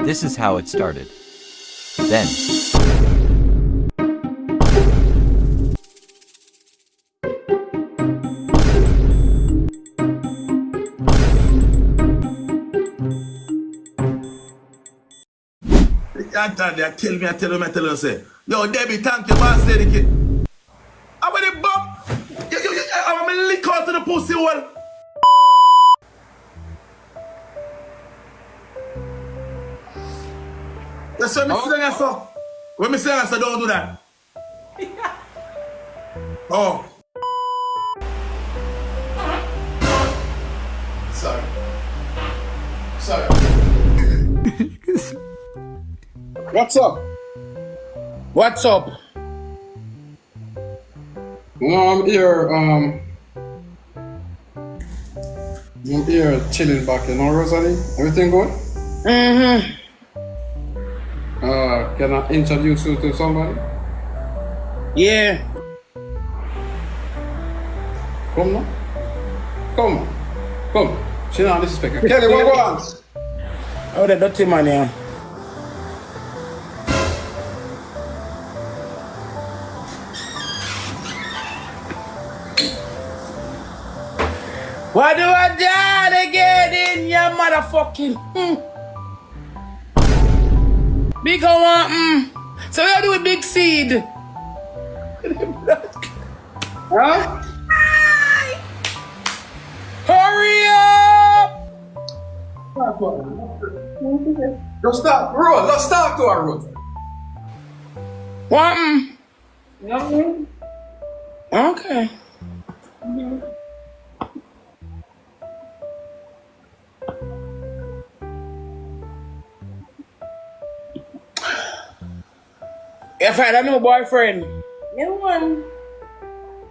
This is how it started. Then, I tell you, say, yo, Debbie, thank you, man, say the kid. I'm with the bump. I'm going to lick out to the pussy hole. That's what I'm saying, so. When I'm saying, so don't do that. Oh. Sorry. Sorry. What's up? What's up? No, I'm here chilling back, you know, Rosalie? Everything good? Mm-hmm. Can I introduce you to somebody? Yeah. Come now. Come. Come. She not disrespect. Kelly, what wants? Oh, the dirty man here. What do I do again in your motherfucking Big one, So what do with big seed? Huh? Hurry up! Just stop, Rose. Let's talk to her, Rose. What? No. Okay. You find a new boyfriend? New one.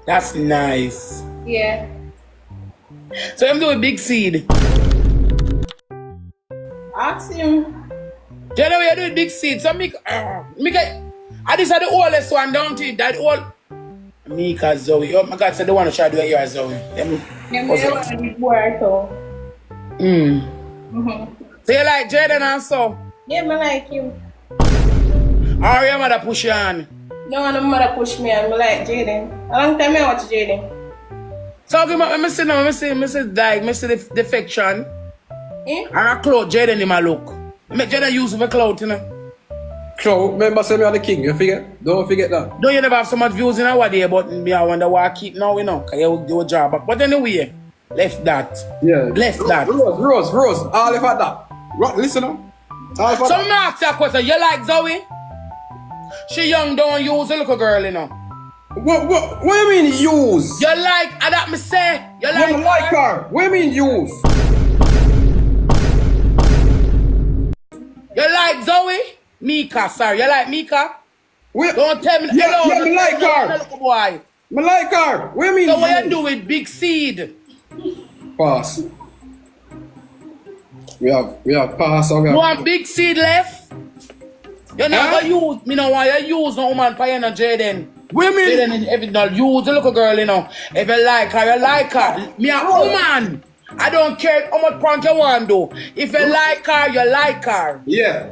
That's nice. Yeah. So I'm doing big seed. Ask him. Do you know we are doing big seed? So Mika, this is the oldest one, don't it? That old Mika, Zoe. Oh my God, so they want to try to do it here, Zoe. Yeah, me want to be boy, so. So you like Jaden and so? Yeah, me like him. Or your mother push you on? No one of my mother push me and me like Jaden. A long time I watch Jaden. So give me see now, me see the defection. Eh? And a cloth Jaden in my look. Make Jaden use my cloth, you know. So, remember say me are the king, you forget? Don't forget that. Don't you never have so much views in our day, but me I wonder why I keep now, you know, because you do a job back. But anyway, left that. Yeah. Left that. Rose, all of that. Listen up. All of So that. me ask you a question, you like Zoe? She young, don't use a little girl, you know. What do you mean use? You like, I that me say, you like, You like her. What do you mean use? You like Zoe? Mika, sorry, you like Mika? What? Don't tell me, Yeah, hello, me like her. little boy. Me like her. What do you mean So use? what you do with big seed? Pass. We have pass. You want big seed left? You're not gonna use, me no want you use no woman for you no Jaden. Women. Jaden in every no use the little girl, you know. If you like her, you like her. Me a woman. I don't care how much prank you want to do. If you like her, you like her. Yeah.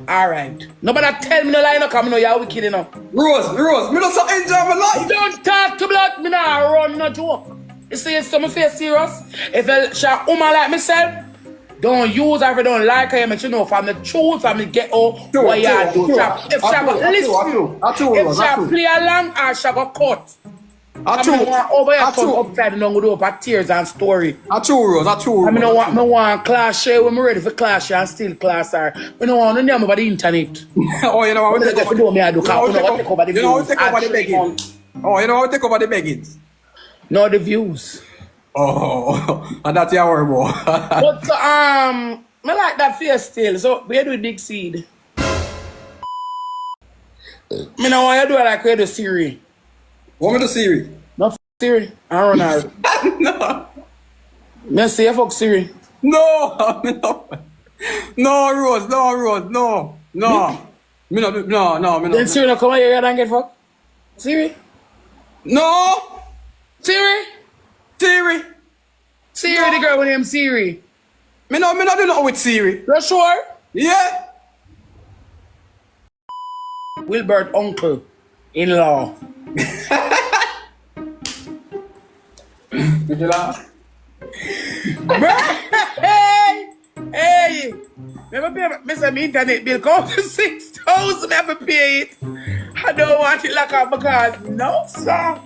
Alright. Nobody tell me no lie, no come no, you're wicked, you know. Rose, me don't so enjoy my life. Don't talk to blood, me not run no joke. You see, it's some face serious. If she a woman like myself, don't use her if you don't like her, you make sure you know from the truth, from the get out what you do. If she go listen, if she play along or she go cut. I mean, over here come upside and go do up tears and story. I true, Rose. I mean, me want class share when me ready for class share and still class her. Me no want no name over the internet. Oh, you know what? Take over the views. Take over the begging. Oh, you know what? Take over the beggings. No, the views. Oh, and that's your word, boy. But so, me like that face still. So we do big seed. Me know why you do it like we do Siri. Want me to Siri? No Siri. I don't know. No. Me say you fuck Siri. No, Rose, no. Me no. Then Siri no come here and get fucked. Siri. No. Siri. Siri, the girl with him Siri. me no do nothing with Siri. You sure? Yeah. Wilbert uncle in law. Did you laugh? Hey! Never pay my internet bill come to 6,000. I have to pay it. I don't want it like that because no, sir.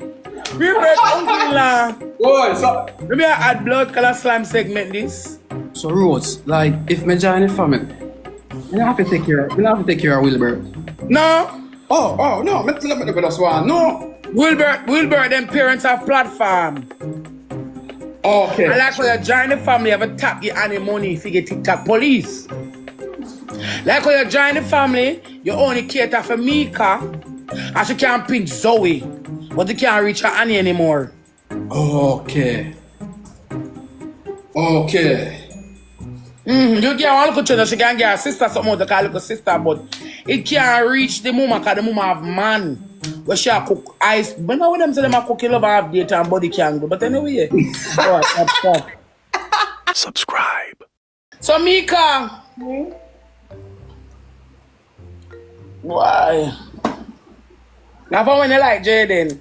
Wilbert uncle in law. Boy, so. Let me add blood color slime segment this. So Rose, like if me join the family, I have to take care of Wilbert. No. Oh, no, me just one. No. Wilbert, them parents have platform. Okay. I like when you join the family, you have a tap your any money if you get TikTok police. Like when you join the family, you only cater for Mika, and she can't pinch Zoe, but you can't reach her Annie anymore. Okay. You get one little children, she can get her sister something out to call little sister, but it can't reach the mama because the mama have man. Where she cook ice. But now when them say them a cooking love have data and body can go. But anyway. Stop. Subscribe. So Mika. Why? Now for when you like Jaden.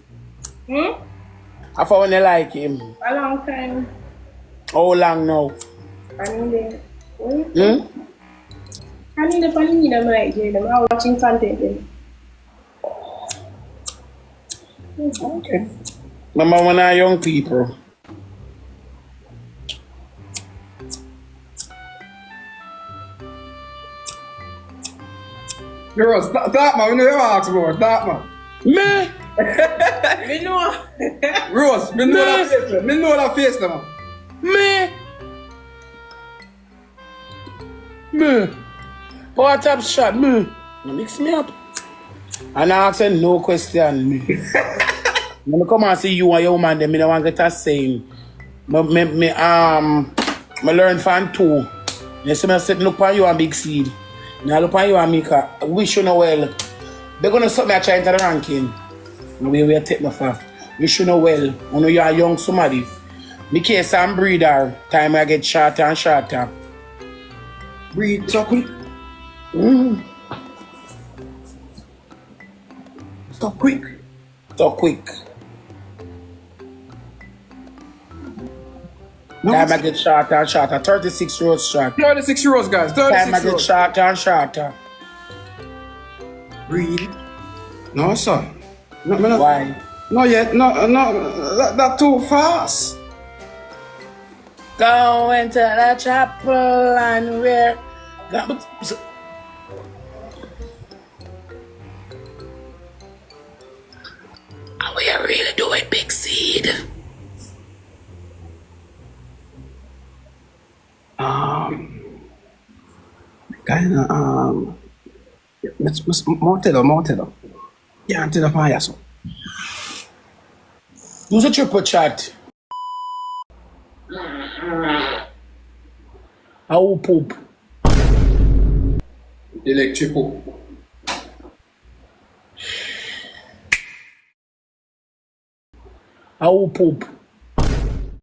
I for when you like him. A long time. How long now? I need it. I need them like Jaden. I'm watching content then. Okay. Remember when I young people. Rose, that man, we never ask about that man. Me? Me know. Rose, me know that face, man. Me. What up shot? Me. You mix me up. And I ask no question. Me. When I come and see you and your man, then I don't want to get a saying. I learn from two. You see me sitting up on you and Big Seed. Now look on you and Mika. I wish you know well. They're going to stop me trying to the ranking. We take my for. Wish you know well. I know you are young somebody. Me case and breeder. Time I get shorter and shorter. Breathe so quick. So quick. Time I get shorter and shorter. 36 rows short. 36 euros, guys. 36 Time I get euros. shorter and shorter. Breathe. No, sir. No, no. Why? Not yet. No. That too fast. Going to the chapel and we're... Are we really doing Big Seed? Kinda, Mortello. Yeah, until the fire, so. Use a triple chat. How poop? Electrical. How poop?